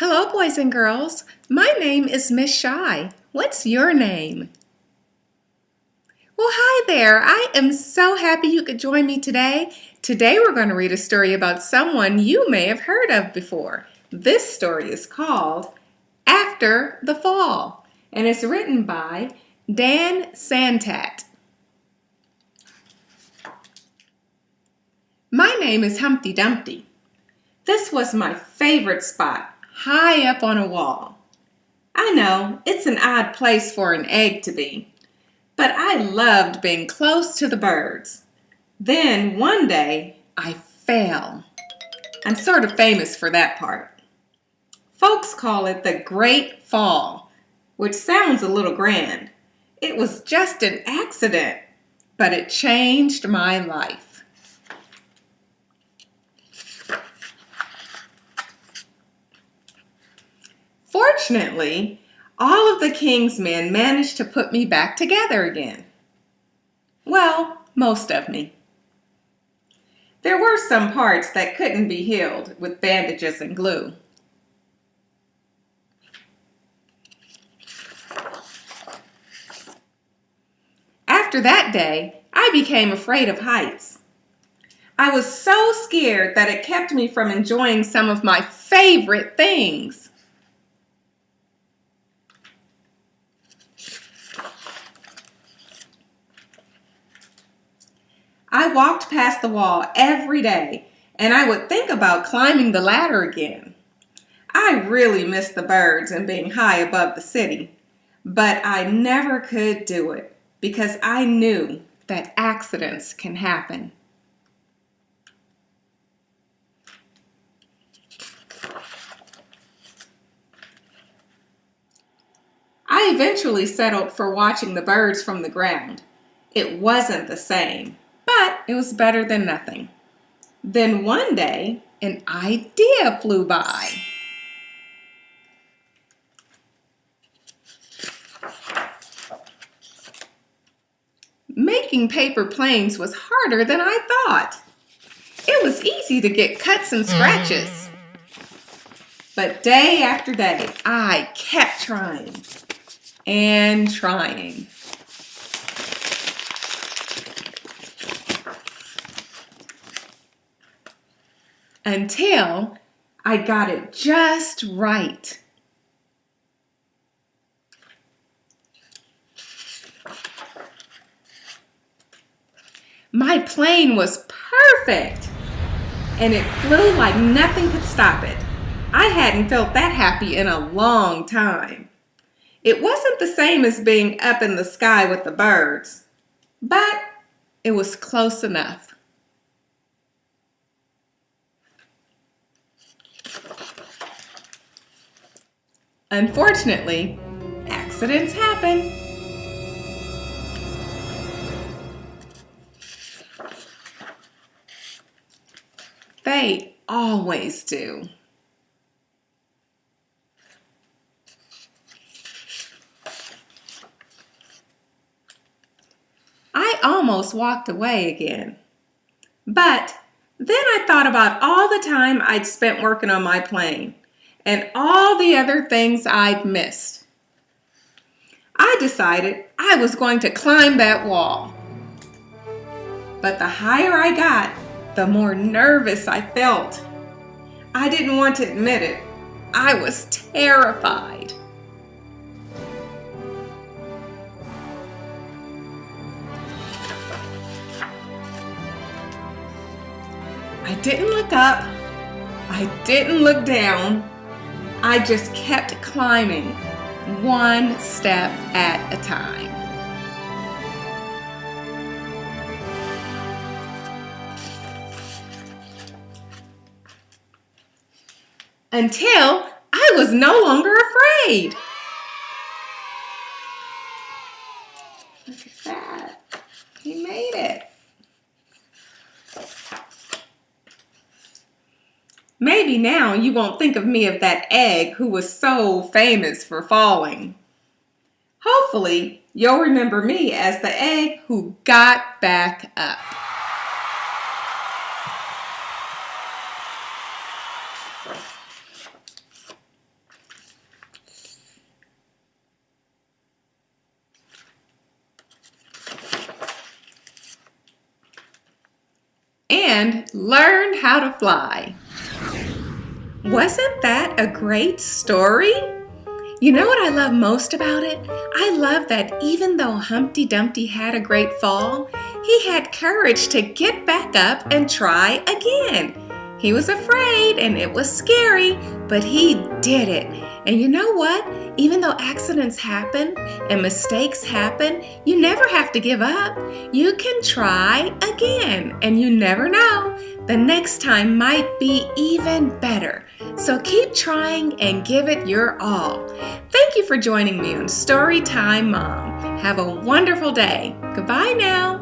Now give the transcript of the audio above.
Hello, boys and girls. My name is Miss Shy. What's your name? Well, hi there. I am so happy you could join me today. Today we're going to read a story about someone you may have heard of before. This story is called After the Fall, and it's written by Dan Santat. My name is Humpty Dumpty. This was my favorite spot, high up on a wall. I know, it's an odd place for an egg to be, but I loved being close to the birds. Then one day, I fell. I'm sort of famous for that part. Folks call it the Great Fall, which sounds a little grand. It was just an accident, but it changed my life. Fortunately, all of the king's men managed to put me back together again. Well, most of me. There were some parts that couldn't be healed with bandages and glue. After that day, I became afraid of heights. I was so scared that it kept me from enjoying some of my favorite things. I walked past the wall every day, and I would think about climbing the ladder again. I really missed the birds and being high above the city, but I never could do it because I knew that accidents can happen. I eventually settled for watching the birds from the ground. It wasn't the same, but it was better than nothing. Then one day, an idea flew by. Making paper planes was harder than I thought. It was easy to get cuts and scratches. But day after day, I kept trying and trying. Until I got it just right. My plane was perfect, and it flew like nothing could stop it. I hadn't felt that happy in a long time. It wasn't the same as being up in the sky with the birds, but it was close enough. Unfortunately, accidents happen. They always do. I almost walked away again. But then I thought about all the time I'd spent working on my plane and all the other things I'd missed. I decided I was going to climb that wall. But the higher I got, the more nervous I felt. I didn't want to admit it. I was terrified. I didn't look up. I didn't look down. I just kept climbing, one step at a time. Until I was no longer afraid. Look at that. He made it. Maybe now you won't think of me of that egg who was so famous for falling. Hopefully, you'll remember me as the egg who got back up. and learned how to fly. Wasn't that a great story? You know what I love most about it? I love that even though Humpty Dumpty had a great fall, he had courage to get back up and try again. He was afraid and it was scary, but he did it. And you know what? Even though accidents happen and mistakes happen, you never have to give up. You can try again, and you never know. The next time might be even better. So keep trying and give it your all. Thank you for joining me on Storytime Mom. Have a wonderful day. Goodbye now.